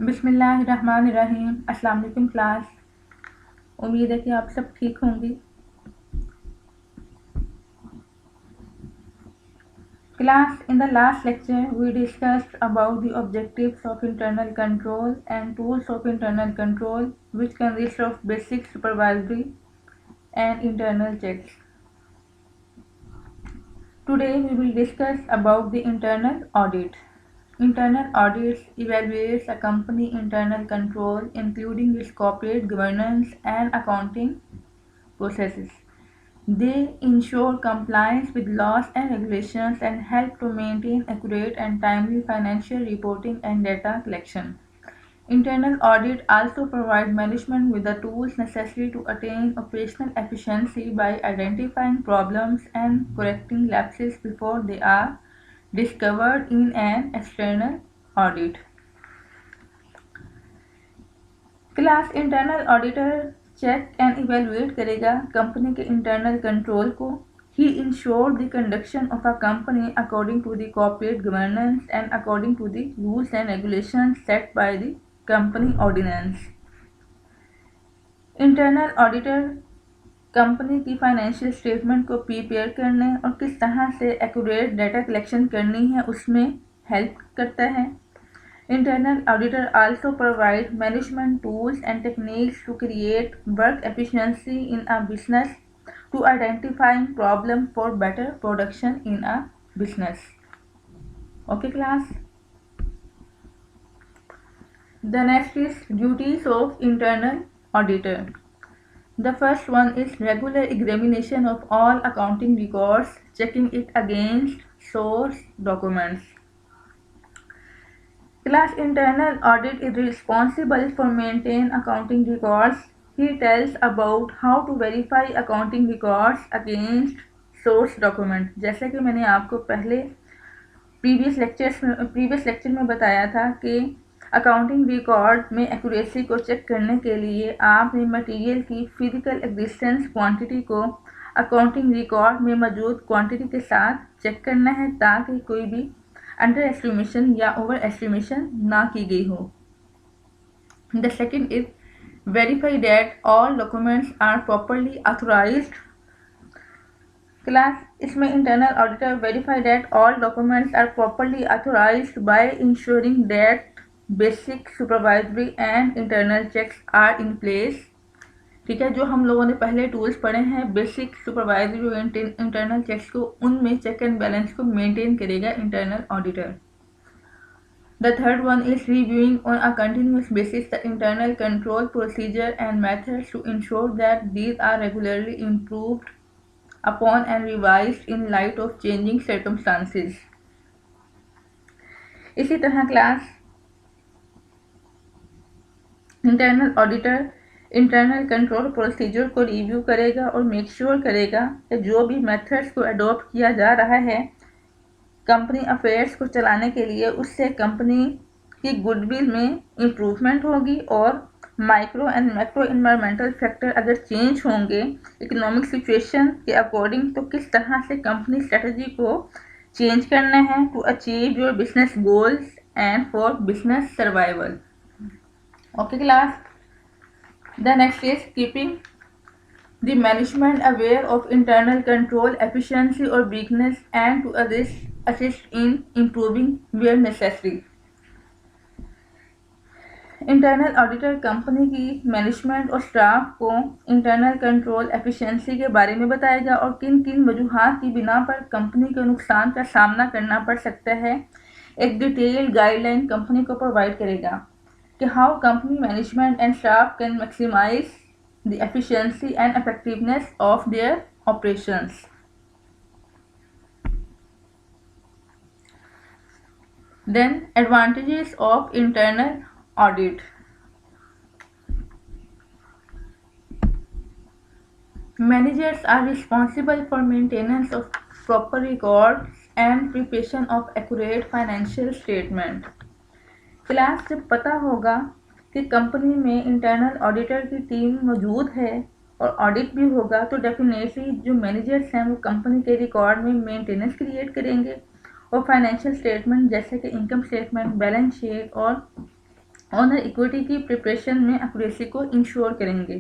बिस्मिल्लाहिर्रहमानिर्रहीम। अस्सलाम वालेकुम क्लास। उम्मीद है कि आप सब ठीक होंगी। Class, in the last lecture we discussed about the objectives of internal control and tools of internal control, which consist of basic supervisory and internal checks. Today we will discuss about the internal audit. Internal audits evaluates a company internal control, including its corporate governance and accounting processes. They ensure compliance with laws and regulations and help to maintain accurate and timely financial reporting and data collection. Internal audit also provide management with the tools necessary to attain operational efficiency by identifying problems and correcting lapses before they are discovered in an external audit. Class internal auditor check and evaluate करेगा company के internal control को। He ensure the conduction of a company according to the corporate governance and according to the rules and regulations set by the company ordinance. Internal auditor company की financial statement को prepare करने और किस तरह से accurate data collection करनी है उसमें हेल्प करता है। Internal auditor also provide management tools and techniques to create work efficiency in a business to identifying problem for better production in a business. Okay class. The next is duties of internal auditor. The first one is regular examination of all accounting records, checking it against source documents. Class internal audit is responsible for maintain accounting records. He tells about how to verify accounting records against source document. जैसे कि मैंने आपको पहले previous lecture में बताया था कि accounting record में एक्यूरेसी को चेक करने के लिए आपने मटेरियल की फिजिकल एग्जिस्टेंस क्वांटिटी को अकाउंटिंग रिकॉर्ड में मौजूद क्वांटिटी के साथ चेक करना है ताकि कोई भी अंडर एस्टिमेशन या ओवर एस्टिमेशन ना की गई हो। The second is verify that all documents are properly authorised. Class इसमें internal auditor verify that all documents are properly authorised by ensuring that basic supervisory and internal checks are in place. ठीक है, जो हम लोगों ने पहले tools पढ़े हैं बेसिक सुपरवाइजरी और इंटरनल चेक्स को, उनमें चेक एंड बैलेंस को मेंटेन करेगा internal auditor. The third one is reviewing on a continuous basis the internal control procedure and methods to ensure that these are regularly improved upon and revised in light of changing circumstances. इसी तरह class internal auditor internal control procedure को review करेगा और make sure करेगा कि जो भी methods को अडॉप्ट किया जा रहा है कंपनी अफेयर्स को चलाने के लिए उससे कंपनी की गुडविल में इम्प्रूवमेंट होगी और micro and macro environmental factor अगर चेंज होंगे इकोनॉमिक सिचुएशन के अकॉर्डिंग तो किस तरह से कंपनी स्ट्रेटजी को चेंज करना है to achieve your business goals and for business survival. Okay class. The next is keeping the management aware of internal control efficiency or weakness and to assist in improving where necessary. Internal auditor company की management और staff को internal control efficiency के बारे में बताएगा और किन किन वजूहात की बिना पर कंपनी को नुकसान का सामना करना पड़ सकता है। एक डिटेल्ड गाइडलाइन कंपनी को प्रोवाइड करेगा कि how company management and staff can maximise the efficiency and effectiveness of their operations. Then advantages of internal audit. Managers are responsible for maintenance of proper records and preparation of accurate financial statement. Class जब पता होगा कि company में internal auditor की team मौजूद है और audit भी होगा तो डेफिनेटली जो मैनेजर्स हैं वो कंपनी के रिकॉर्ड में मेंटेनेंस क्रिएट करेंगे और फाइनेंशियल स्टेटमेंट जैसे कि इनकम स्टेटमेंट, बैलेंस शीट और ऑनर इक्विटी की प्रिपरेशन में एक्यूरेसी को इंश्योर करेंगे।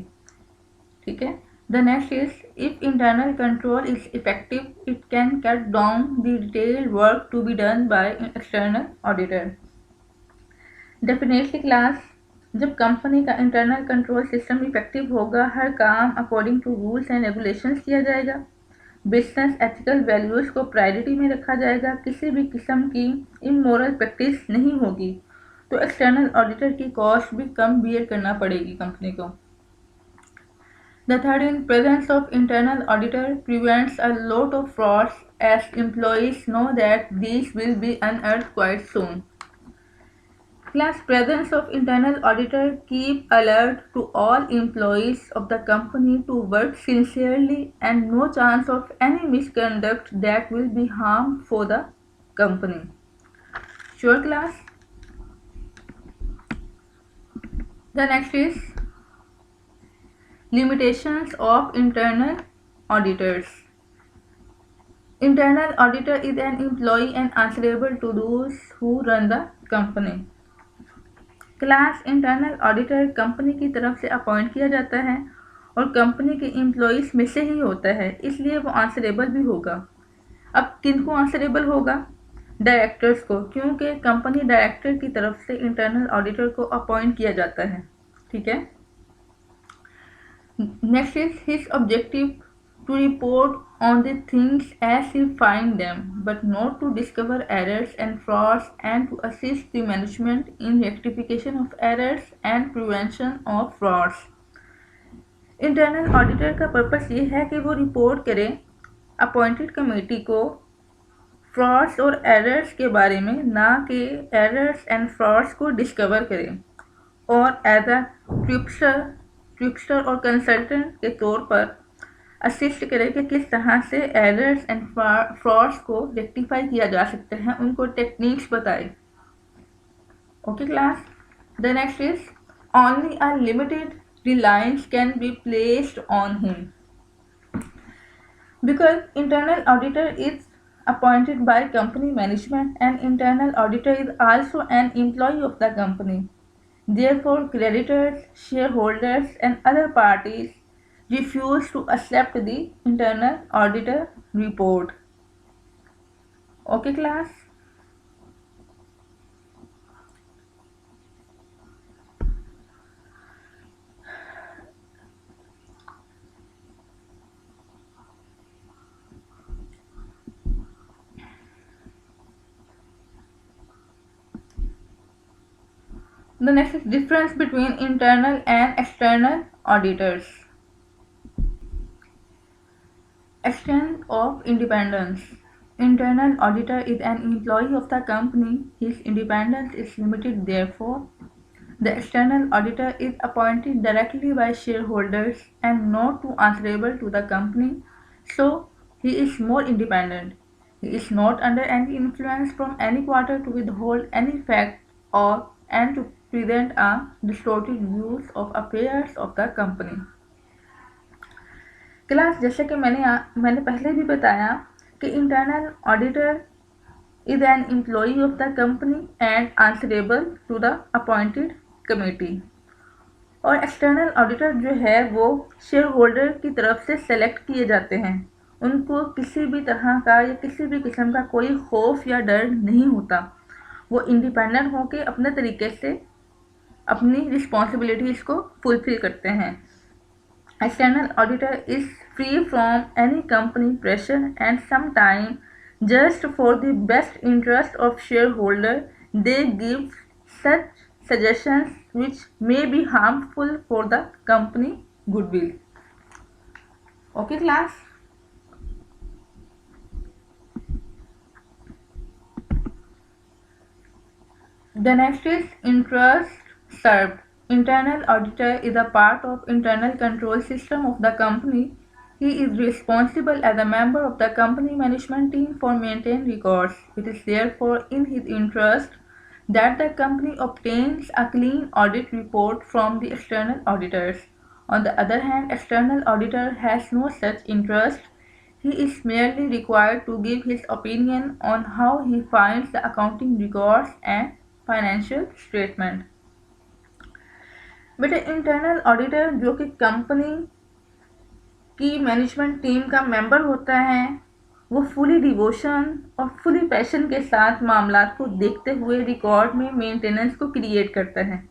ठीक है। The next is if internal control is effective it can cut down the detailed work to be done by external auditor. Definitely class, जब कंपनी का इंटरनल कंट्रोल सिस्टम इफेक्टिव होगा, हर काम according to rules and regulations किया जाएगा, business ethical values को priority में रखा जाएगा, किसी भी किस्म की इमोरल प्रैक्टिस नहीं होगी, तो एक्सटर्नल ऑडिटर की कॉस्ट भी कम बियर करना पड़ेगी कंपनी को। The third in presence of internal auditor prevents a lot of frauds as employees know that these will be unearthed quite soon. Class, presence of internal auditor keep alert to all employees of the company to work sincerely and no chance of any misconduct that will be harm for the company. Sure class? The next is limitations of internal auditors. Internal auditor is an employee and answerable to those who run the company. Class, internal auditor company की तरफ से appoint किया जाता है और company के employees में से ही होता है, इसलिए वो आंसरेबल भी होगा। अब किनको आंसरेबल होगा? डायरेक्टर्स को, क्योंकि कंपनी डायरेक्टर की तरफ से इंटरनल ऑडिटर को अपॉइंट किया जाता है। ठीक है। Next is his objective to report on the things as he find them, but not to discover errors and frauds and to assist the management in rectification of errors and prevention of frauds. Internal auditor का purpose ये है कि वो report करे appointed committee को frauds और errors के बारे में, ना कि एरर्स एंड फ्रॉड्स को डिस्कवर करे, और एज अ ट्रिक्स्टर और कंसल्टेंट के तौर पर असिस्ट करें कि किस तरह से एरर्स एंड फ्रॉड्स को रेक्टिफाई किया जा सकता है, उनको टेक्निक्स बताए। Okay class. The next is only a limited Reliance can be placed on him because internal auditor is appointed by company management and internal auditor is also an employee of the company. Therefore, creditors, shareholders and other parties refuse to accept the internal auditor report. Okay class? The next is difference between internal and external auditors. Extent of independence. Internal auditor is an employee of the company. His independence is limited, therefore. The external auditor is appointed directly by shareholders and not to answerable to the company, so he is more independent. He is not under any influence from any quarter to withhold any fact or and to present a distorted views of affairs of the company. Class, जैसे कि मैंने पहले भी बताया कि internal auditor is an employee of the company and answerable to the appointed committee, और external auditor जो है वो शेयर होल्डर की तरफ से सेलेक्ट किए जाते हैं। उनको किसी भी तरह का या किसी भी किस्म का कोई खौफ या डर नहीं होता, वो इंडिपेंडेंट होकर अपने तरीके से अपनी रिस्पॉन्सिबिलिटीज़ को फुलफिल करते हैं। External auditor is free from any company pressure and sometimes just for the best interest of shareholder they give such suggestions which may be harmful for the company goodwill. Okay class? The next is interest served. Internal auditor is a part of internal control system of the company. He is responsible as a member of the company management team for maintaining records. It is therefore in his interest that the company obtains a clean audit report from the external auditors. On the other hand, external auditor has no such interest. He is merely required to give his opinion on how he finds the accounting records and financial statement. बेटा internal auditor जो कि company की management team का member होता है, वो fully devotion और fully passion के साथ मामला को देखते हुए रिकॉर्ड में मेंटेनेंस को क्रिएट करता है।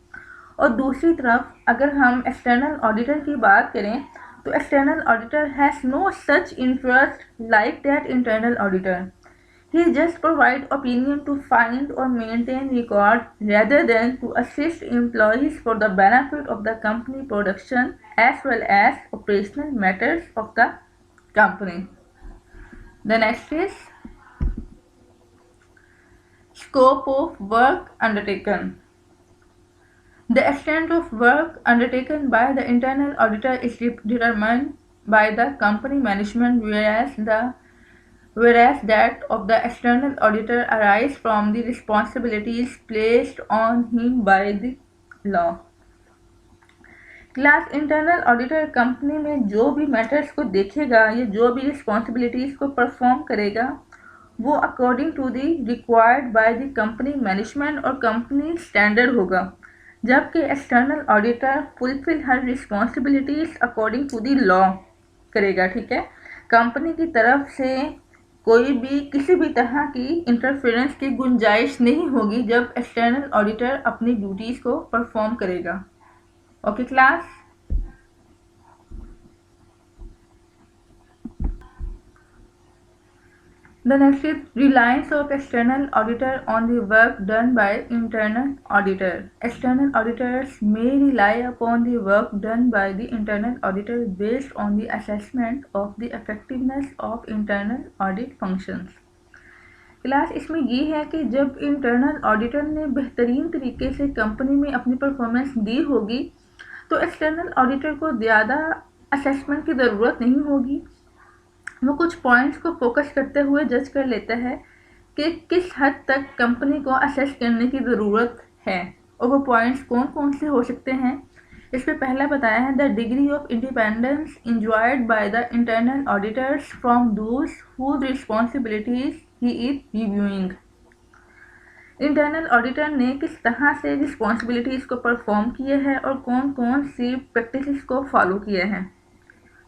और दूसरी तरफ अगर हम एक्सटर्नल ऑडिटर की बात करें तो external auditor has no such interest like that internal auditor. He just provide opinion to find or maintain record rather than to assist employees for the benefit of the company production as well as operational matters of the company. The next is scope of work undertaken. The extent of work undertaken by the internal auditor is determined by the company management, whereas that of the external auditor arise from the responsibilities placed on him by the law. Class internal auditor company में जो भी matters को देखेगा या जो भी responsibilities को perform करेगा वो according to the required by the company management और कंपनी स्टैंडर्ड होगा, जबकि एक्सटर्नल ऑडिटर फुलफिल हर responsibilities according to the law करेगा। ठीक है, कंपनी की तरफ से कोई भी किसी भी तरह की इंटरफेरेंस की गुंजाइश नहीं होगी जब एक्सटर्नल ऑडिटर अपनी ड्यूटीज़ को परफॉर्म करेगा। Okay class, the next is reliance of external auditor on the work done by internal auditor. External auditors may rely upon the work done by the internal auditor based on the assessment of the effectiveness of internal audit functions. Class इसमें ये है कि जब internal auditor ने बेहतरीन तरीके से company में अपनी परफॉर्मेंस दी होगी तो एक्सटर्नल ऑडिटर को ज़्यादा असेसमेंट की ज़रूरत नहीं होगी। वो कुछ पॉइंट्स को फोकस करते हुए जज कर लेता है कि किस हद तक कंपनी को असेस करने की ज़रूरत है, और वो पॉइंट्स कौन कौन से हो सकते हैं। इस पर पहला बताया है the degree of independence enjoyed by the internal auditors from those whose responsibilities he is reviewing. Internal auditor ने किस तरह से रिस्पॉन्सिबिलिटीज़ को परफॉर्म किया है और कौन कौन सी प्रैक्टिसेस को फॉलो किया है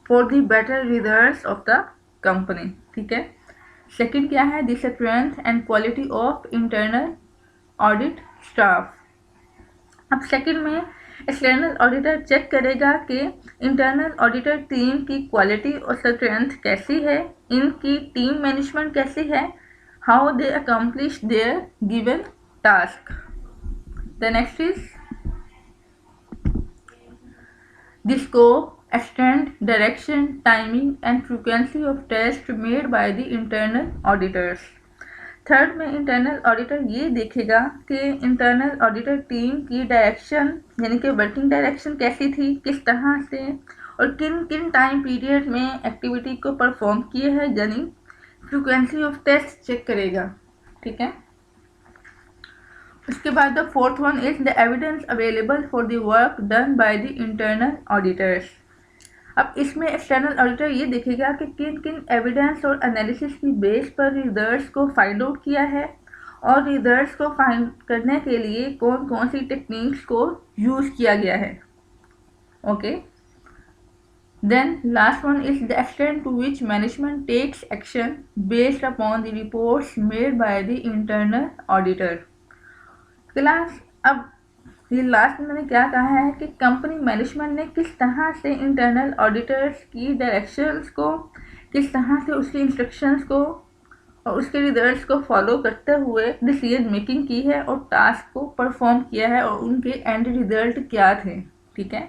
for the better results of the company. ठीक है, सेकंड क्या है the strength and quality of internal audit staff. अब सेकंड में एक्सटर्नल ऑडिटर चेक करेगा कि इंटरनल ऑडिटर टीम की क्वालिटी और स्ट्रेंथ कैसी है, इनकी टीम मैनेजमेंट कैसी है, how they accomplish their given task. The next is the scope, extent, direction, timing and frequency of tests made by the internal auditors. Third में internal auditor ये देखेगा कि इंटरनल ऑडिटर टीम की direction यानी कि working direction कैसी थी, किस तरह से और किन किन टाइम पीरियड में एक्टिविटी को परफॉर्म किए है, यानी फ्रीक्वेंसी ऑफ टेस्ट चेक करेगा। ठीक है, उसके बाद the fourth one is the evidence available for the work done by the internal auditors. अब इसमें एक्सटर्नल ऑडिटर ये देखेगा कि किन किन एविडेंस और एनालिसिस की बेस पर रिजल्ट्स को फाइंड आउट किया है और रिजल्ट्स को फाइंड करने के लिए कौन कौन सी टेक्निक्स को यूज़ किया गया है। Okay, then last one is the extent to which management takes action based upon the reports made by the internal auditor. Class अब ये लास्ट में मैंने क्या कहा है कि कंपनी मैनेजमेंट ने किस तरह से इंटरनल ऑडिटर्स की डायरेक्शंस को, किस तरह से उसकी इंस्ट्रक्शंस को और उसके रिजल्ट्स को फॉलो करते हुए डिसीजन मेकिंग की है और टास्क को परफॉर्म किया है और उनके एंड रिजल्ट क्या थे। ठीक है,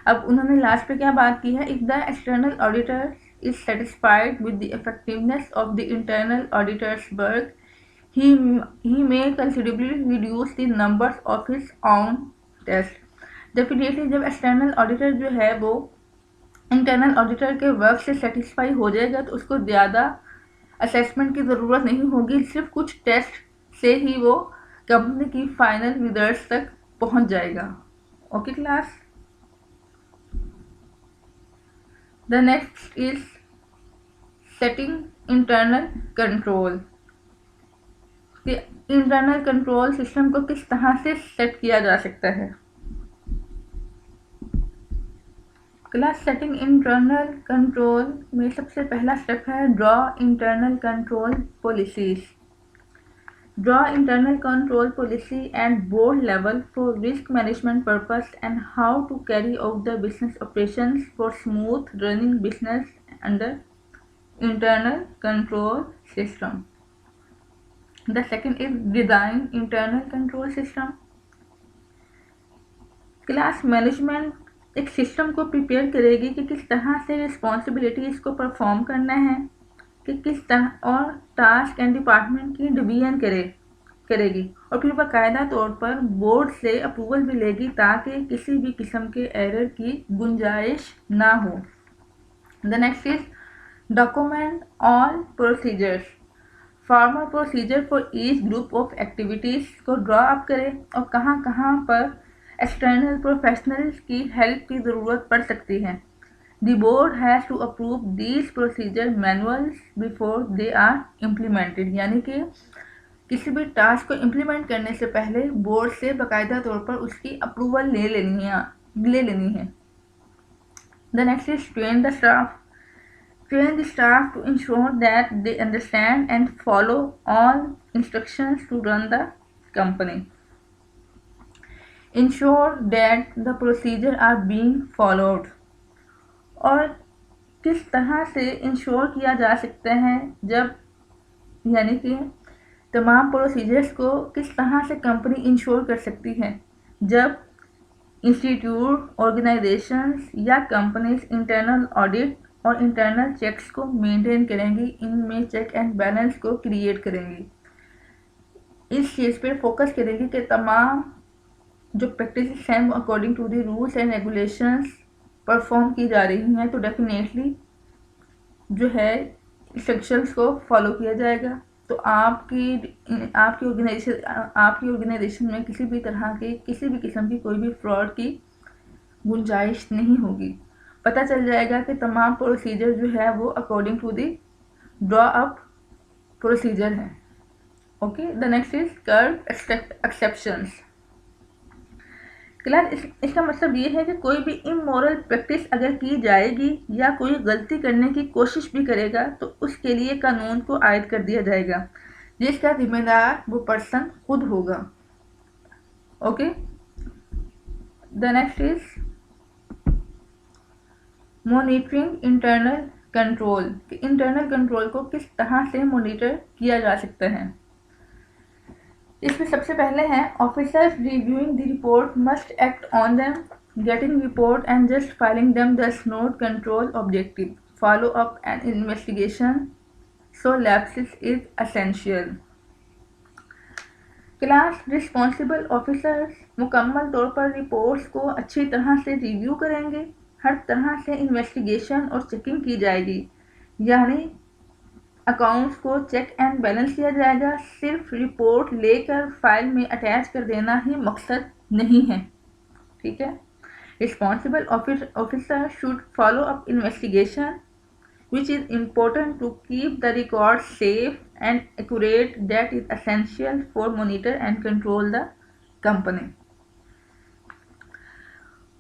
अब उन्होंने लास्ट पे क्या बात की है, if the external auditor is satisfied with the effectiveness of the internal auditors work he may considerably reduce the numbers of his own test. Definitely जब एक्सटर्नल ऑडिटर जो है वो इंटरनल ऑडिटर के वर्क से सेटिस्फाई हो जाएगा तो उसको ज़्यादा असेसमेंट की ज़रूरत नहीं होगी, सिर्फ कुछ टेस्ट से ही वो कंपनी की फाइनल रिजल्ट्स तक पहुंच जाएगा। Okay class, the next is setting internal control. Internal control system को किस तरह से सेट किया जा सकता है। क्लास सेटिंग इंटरनल कंट्रोल में सबसे पहला स्टेप है draw internal control policies. Draw internal control policy at board level for risk management purpose and how to carry out the business operations for smooth running business under internal control system. The second is design internal control system. Class management एक system को prepare करेगी कि किस तरह से responsibilities को perform करना है, कि किस तरह और टास्क एंड डिपार्टमेंट की डिवीजन करेगी और फिर बाकायदा तौर पर बोर्ड से अप्रूवल भी लेगी ताकि किसी भी किस्म के एरर की गुंजाइश ना हो। The next is document all procedures. Formal procedure for each group of activities को ड्रॉ अप करें और कहाँ कहाँ पर एक्सटर्नल प्रोफेशनल्स की हेल्प की ज़रूरत पड़ सकती है। The board has to approve these procedure manuals before they are implemented, यानी कि किसी भी टास्क को इम्प्लीमेंट करने से पहले बोर्ड से बाकायदा तौर पर उसकी अप्रूवल ले लेनी है। The next is train the staff. Train the staff to ensure that they understand and follow all instructions to run the company. Ensure that the procedure are being followed. और किस तरह से इंश्योर किया जा सकता है जब, यानी कि तमाम प्रोसीजर्स को किस तरह से कंपनी इंश्योर कर सकती है जब इंस्टीट्यूट, ऑर्गेनाइजेशंस या कंपनीज इंटरनल ऑडिट और इंटरनल चेक्स को मेंटेन करेंगी, इनमें चेक एंड बैलेंस को क्रिएट करेंगी, इस चीज़ पर फोकस करेंगी कि तमाम जो प्रैक्टिस हैं वो according to the rules and regulations perform की जा रही हैं, तो डेफिनेटली जो है इंस्ट्रक्शंस को फॉलो किया जाएगा। तो आपकी ऑर्गेनाइजेशन में किसी भी तरह की किसी भी किस्म की कोई भी फ्रॉड की गुंजाइश नहीं होगी। पता चल जाएगा कि तमाम प्रोसीजर जो है वो according to the draw up procedure है। Okay, the next is curve exceptions. Class इसका मतलब ये है कि कोई भी इमोरल प्रैक्टिस अगर की जाएगी या कोई गलती करने की कोशिश भी करेगा तो उसके लिए कानून को आयद कर दिया जाएगा, जिसका जिम्मेदार वो पर्सन खुद होगा। Okay, the next is monitoring internal control, कि इंटरनल कंट्रोल को किस तरह से मॉनिटर किया जा सकता है। इसमें सबसे पहले है officers reviewing the report must act on them, getting report and just filing them does not control objective, follow up and investigation, so lapses is essential. Class responsible officers मुकम्मल तौर पर रिपोर्ट्स को अच्छी तरह से रिव्यू करेंगे, हर तरह से इन्वेस्टिगेशन और चेकिंग की जाएगी, यानी अकाउंट्स को चेक एंड बैलेंस किया जाएगा। सिर्फ रिपोर्ट लेकर फाइल में अटैच कर देना ही मकसद नहीं है, ठीक है। Responsible officer should follow up investigation which is important to keep the records safe and accurate, that is essential for monitor and control the company.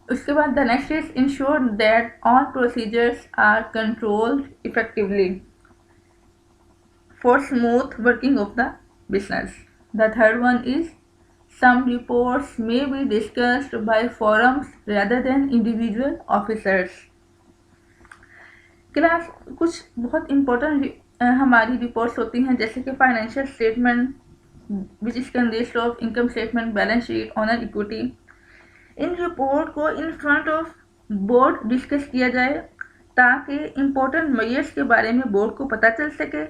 उसके बाद the next is ensure that all procedures are controlled effectively for smooth working of the business. The third one is some reports may be discussed by forums rather than individual officers. Class कुछ बहुत important हमारी reports होती हैं, जैसे कि financial statement which is consist of income statement, balance sheet, owner equity. इन report को in front of board discuss किया जाए ताकि इम्पोर्टेंट मेजर्स के बारे में बोर्ड को पता चल सके।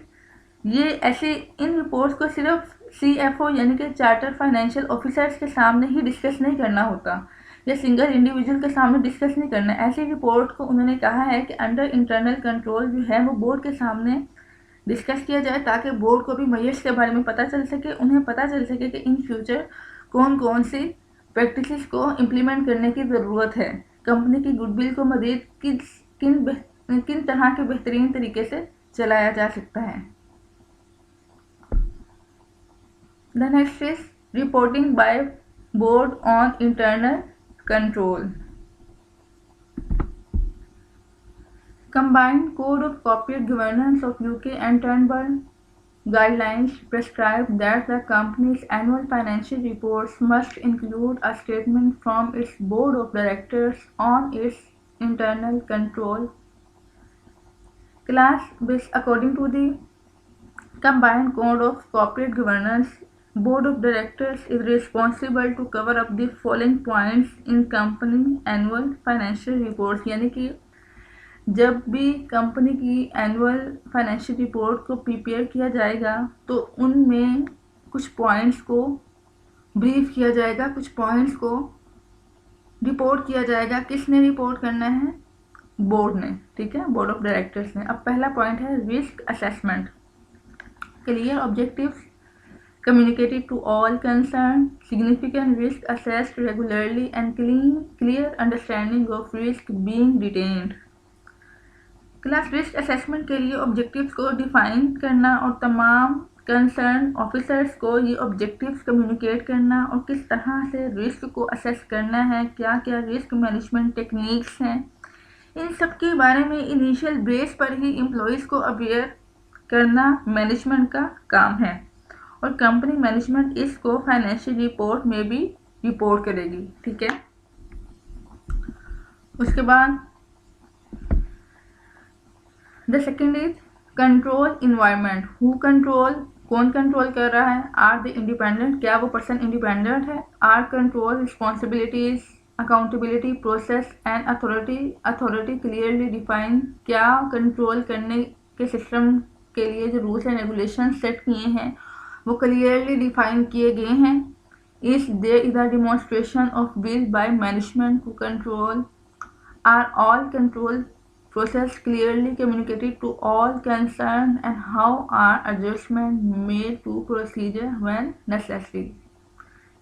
ये ऐसे इन रिपोर्ट्स को सिर्फ CFO यानी कि चार्टर फाइनेंशियल ऑफिसर्स के सामने ही डिस्कस नहीं करना होता या सिंगल इंडिविजुअल के सामने डिस्कस नहीं करना। ऐसी रिपोर्ट को उन्होंने कहा है कि अंडर इंटरनल कंट्रोल जो है वो बोर्ड के सामने डिस्कस किया जाए ताकि बोर्ड को भी मेजर्स के बारे में पता चल सके, उन्हें पता चल सके कि इन फ्यूचर कौन कौन सी प्रैक्टिसेस को इम्प्लीमेंट करने की ज़रूरत है, कंपनी की गुडविल को मज़ीद किन तरह के बेहतरीन तरीके से चलाया जा सकता है। The next is reporting by board on internal control. Combined Code of Corporate Governance of UK and Turnbull guidelines prescribe that the company's annual financial reports must include a statement from its board of directors on its internal control. Class based according to the Combined Code of Corporate Governance, Board of Directors is responsible to cover up the following points in company annual financial reports. यानी कि जब भी company की annual financial report को prepare किया जाएगा तो उनमें कुछ पॉइंट्स को ब्रीफ किया जाएगा, कुछ पॉइंट्स को रिपोर्ट किया जाएगा। किसने रिपोर्ट करना है? बोर्ड ने, ठीक है, बोर्ड ऑफ डायरेक्टर्स ने। अब पहला पॉइंट है risk assessment. Clear objectives communicated to all concerned, significant risk assessed regularly and clear understanding of risk being retained। Class risk assessment के लिए ऑब्जेक्टिव्स को डिफाइन करना और तमाम कंसर्न ऑफिसर्स को ये ऑब्जेक्टिव्स कम्युनिकेट करना और किस तरह से रिस्क को असेस करना है, क्या क्या रिस्क मैनेजमेंट टेक्निक्स हैं, इन सब के बारे में इनिशियल बेस पर ही एम्प्लॉयज़ को अवेयर करना मैनेजमेंट का काम है और कंपनी मैनेजमेंट इसको फाइनेंशियल रिपोर्ट में भी रिपोर्ट करेगी, ठीक है। उसके बाद the second is control environment. Who control, कौन कंट्रोल कर रहा है? आर द इंडिपेंडेंट, क्या वो पर्सन इंडिपेंडेंट है? Are control responsibilities, accountability, process and authority clearly define, क्या कंट्रोल करने के सिस्टम के लिए जो रूल्स एंड रेगुलेशन सेट किए हैं वो क्लियरली डिफाइन किए गए हैं। Is there is a demonstration of will by management to control? Are all control process clearly communicated to all concerned and how are adjustment made to procedure when necessary।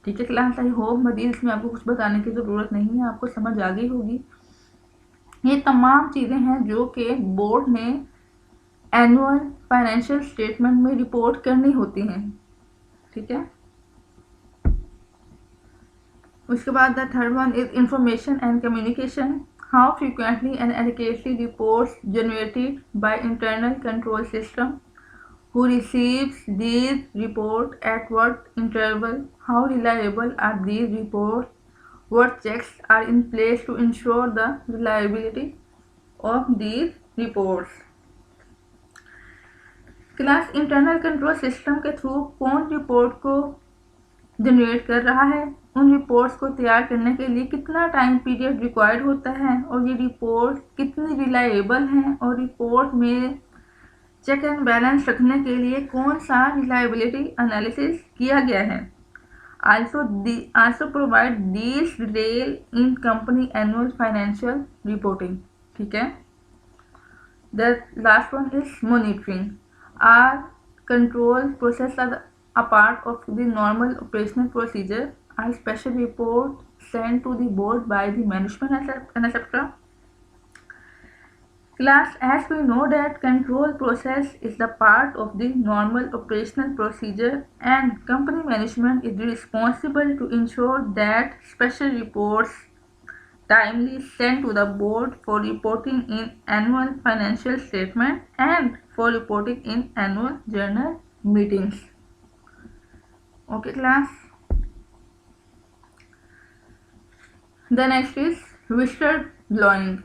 ठीक है class, I hope मजीद इसमें आपको कुछ बताने की ज़रूरत नहीं है, आपको समझ आ गई होगी। ये तमाम चीज़ें हैं जो कि बोर्ड ने एनुअल फाइनेंशियल स्टेटमेंट में रिपोर्ट करनी होती हैं, ठीक है। उसके बाद the third one is information and communication. How frequently and adequately reports generated by internal control system? Who receives these reports at what interval? How reliable are these reports? What checks are in place to ensure the reliability of these reports? Class internal control system के through कौन report को generate कर रहा है, उन reports को तैयार करने के लिए कितना टाइम पीरियड रिक्वायर्ड होता है और ये रिपोर्ट कितनी रिलायबल हैं और रिपोर्ट में चेक एंड बैलेंस रखने के लिए कौन सा रिलायबिलिटी एनालिसिस किया गया है। Also provide this detail in company annual financial reporting, ठीक है। The last one is monitoring. Are control process are a part of the normal operational procedure? Are special reports sent to the board by the management and etc.? Class, as we know that control process is the part of the normal operational procedure and company management is responsible to ensure that special reports timely sent to the board for reporting in annual financial statement and for reporting in annual journal meetings. Okay class, the next is whistleblowing.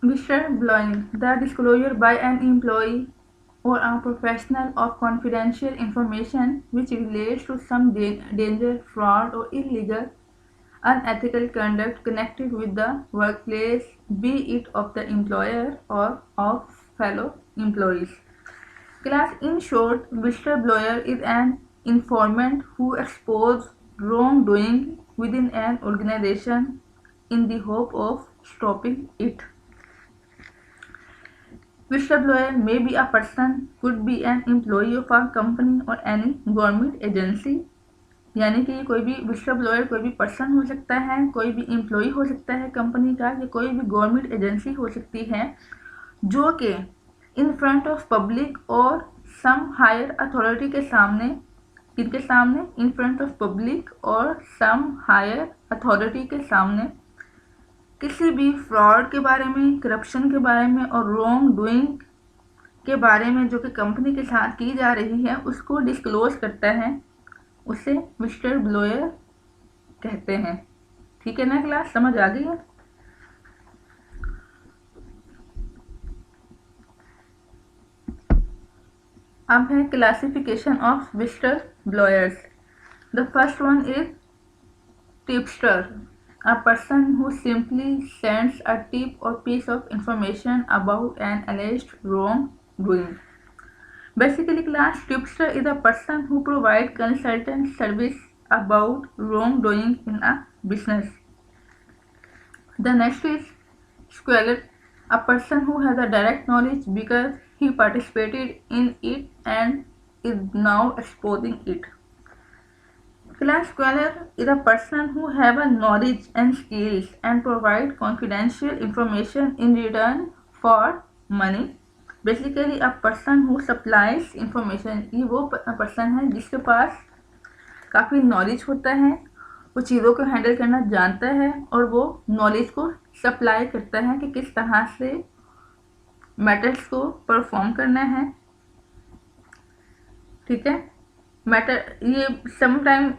Whistleblowing, the disclosure by an employee or a professional of confidential information which relates to some danger, fraud or illegal unethical conduct connected with the workplace, be it of the employer or of fellow employees। Class, in short, whistleblower is an informant who exposes wrongdoing within an organization in the hope of stopping it। Whistleblower may be a person, could be an employee of a company or any government agency। यानी कि कोई भी विस्लब्लोअर कोई भी person हो सकता है, कोई भी एम्प्लॉई हो सकता है कंपनी का, या कोई भी गवर्नमेंट एजेंसी हो सकती है जो कि इन फ्रंट ऑफ पब्लिक और सम हायर अथॉरिटी के सामने किनके सामने? इन फ्रंट ऑफ पब्लिक और सम हायर अथॉरिटी के सामने किसी भी फ्रॉड के बारे में, करप्शन के बारे में और रॉन्ग डूइंग के बारे में जो कि कंपनी के साथ की जा रही है उसको डिस्क्लोज करता है, उसे मिस्टर ब्लोयर कहते हैं। ठीक है ना क्लास, समझ आ गई है? अब है classification of mister blowers. The first one is tipster, a person who simply sends a tip or piece of information about an alleged wrongdoing. Basically, class tipster is a person who provides consultant service about wrongdoing in a business. The next is squaller, a person who has a direct knowledge because he participated in it and is now exposing it. Class scholar is a person who have a knowledge and skills and provide confidential information in return for money. Basically a person who supplies information, ये वो person है जिसके पास काफ़ी knowledge होता है, वो चीज़ों को हैंडल करना जानता है और वो नॉलेज को सप्लाई करता है कि किस तरह से मैटर्स को परफॉर्म करना है। ठीक है, मैटर ये sometime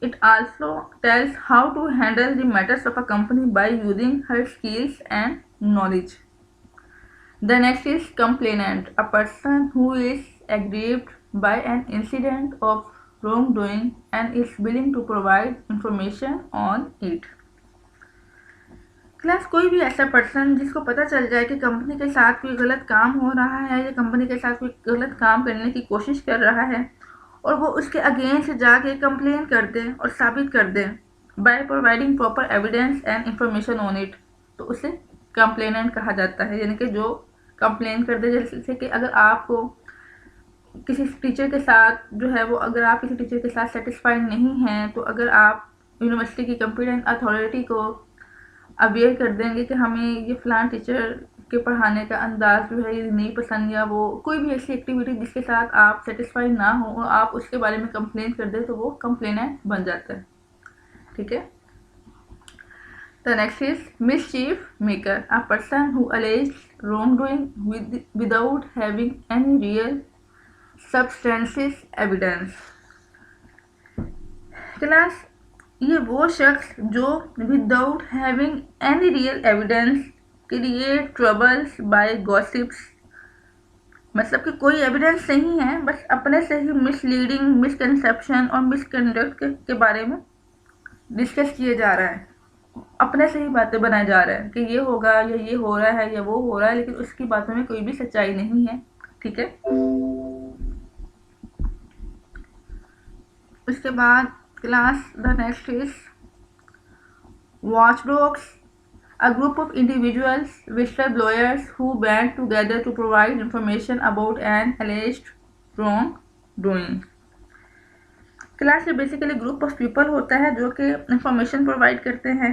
it also tells how to handle the matters of a company by using her skills and knowledge. The next is complainant, a person who is aggrieved by an incident of wrongdoing and is willing to provide information on it. Class कोई भी ऐसा person जिसको पता चल जाए कि company के साथ कोई गलत काम हो रहा है या कंपनी के साथ कोई गलत काम करने की कोशिश कर रहा है और वो उसके अगेंस्ट जाके कंप्लेन कर दे और साबित कर दे by providing proper evidence and information on it, तो उसे कंप्लेनेंट कहा जाता है। यानी कि जो कंप्लेन कर दे, जैसे कि अगर आपको किसी टीचर के साथ जो है वो, अगर आप किसी टीचर के साथ सेटिस्फाइड नहीं हैं तो अगर आप यूनिवर्सिटी की कंपिटेंट अथॉरिटी को अवेयर कर देंगे कि हमें ये फ़लान टीचर के पढ़ाने का अंदाज जो है ये नहीं पसंद, या वो कोई भी ऐसी एक्टिविटी जिसके साथ आप सेटिस्फाइड ना हो और आप उसके बारे में कंप्लेन कर दें तो वो कंप्लेनेंट बन जाता है। ठीक है, the next is mischief maker, a person who allege wrongdoing without having any real substances evidence. Class ये वो शख्स जो without having any real evidence create troubles by gossips, मतलब कि कोई एविडेंस नहीं है, बस अपने से ही मिसलीडिंग, मिसकंसेप्शन और मिसकंडक्ट के बारे में डिस्कस किए जा रहा है, अपने से ही बातें बनाए जा रहे हैं कि ये होगा या ये हो रहा है या वो हो रहा है, लेकिन उसकी बातों में कोई भी सच्चाई नहीं है। ठीक है, उसके बाद class the next is watchdogs, a group of individuals, whistleblowers, who band together to provide information about an alleged wrongdoing. Class में बेसिकली ग्रुप ऑफ पीपल होता है जो कि इंफॉर्मेशन प्रोवाइड करते हैं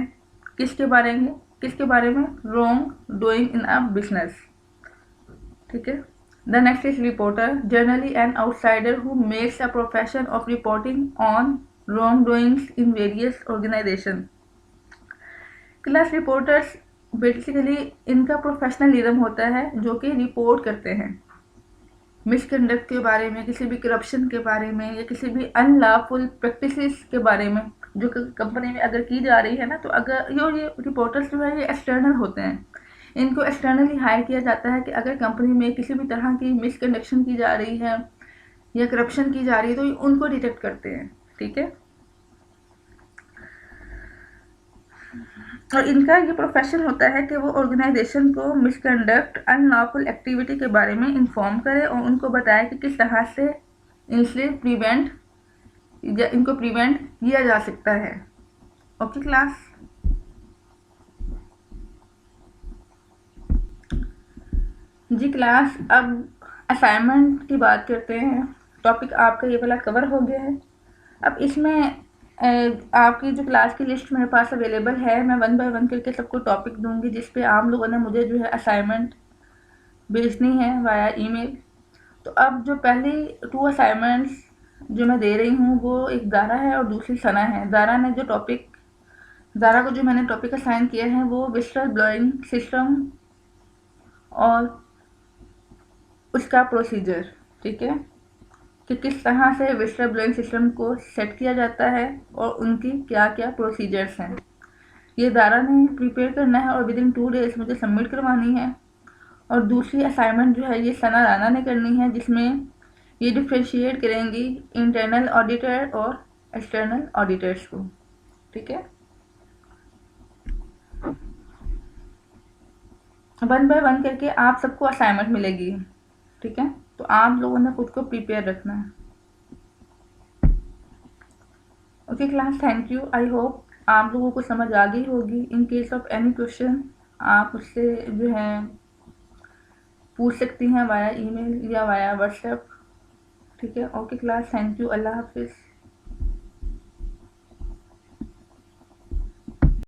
किसके बारे में? Wrongdoing in a business. ठीक है, the next is reporter, generally an outsider who makes a profession of reporting on wrongdoings in various organisation. Class reporters basically इनका प्रोफेशनलिज्म होता है जो कि रिपोर्ट करते हैं मिसकंडक्ट के बारे में, किसी भी करप्शन के बारे में या किसी भी अनलॉफुल प्रैक्टिसेस के बारे में जो कंपनी में अगर की जा रही है ना, तो अगर ये रिपोर्टर्स जो है ये एक्सटर्नल होते हैं, इनको एक्सटर्नली हायर किया जाता है कि अगर कंपनी में किसी भी तरह की मिसकंडक्शन की जा रही है या करप्शन की जा रही है तो उनको डिटेक्ट करते हैं। ठीक है, और इनका ये प्रोफेशन होता है कि वो ऑर्गेनाइजेशन को मिसकंडक्ट, अनलॉफुल एक्टिविटी के बारे में इन्फॉर्म करे और उनको बताए कि किस तरह से इनसे इनको प्रिवेंट किया जा सकता है। ओके क्लास, जी क्लास, अब असाइनमेंट की बात करते हैं। टॉपिक आपका ये वाला कवर हो गया है। अब इसमें आपकी जो क्लास की लिस्ट मेरे पास अवेलेबल है, मैं 1 बाय 1 करके सबको टॉपिक दूंगी जिस पे आप लोगों ने मुझे जो है असाइनमेंट भेजनी है वाया ईमेल। तो अब जो पहली 2 असाइनमेंट्स जो मैं दे रही हूँ वो एक ज़ारा है और दूसरी सना है। ज़ारा को जो मैंने टॉपिक असाइन किया है वो विस्टल ब्लोइंग सिस्टम और उसका प्रोसीजर, ठीक है, कि किस तरह से विस्टल ब्लोइंग सिस्टम को सेट किया जाता है और उनकी क्या क्या प्रोसीजर्स हैं। ये ज़ारा ने प्रिपेयर करना है और विद इन 2 डेज़ मुझे सबमिट करवानी है। और दूसरी असाइनमेंट जो है ये सना राना ने करनी है, जिसमें ये डिफ्रेंशिएट करेंगी इंटरनल ऑडिटर और एक्सटर्नल ऑडिटर्स को, ठीक है। 1 बाय 1 करके आप सबको असाइनमेंट मिलेगी, ठीक है। तो आप लोगों ने खुद को प्रिपेयर रखना है। Okay class, thank you. I hope आप लोगों को समझ आ गई होगी। In case of any question आप उससे जो है पूछ सकती हैं वाया ईमेल या वाया व्हाट्सएप, ठीक है। Okay class, thank you. Allah हाफिज़।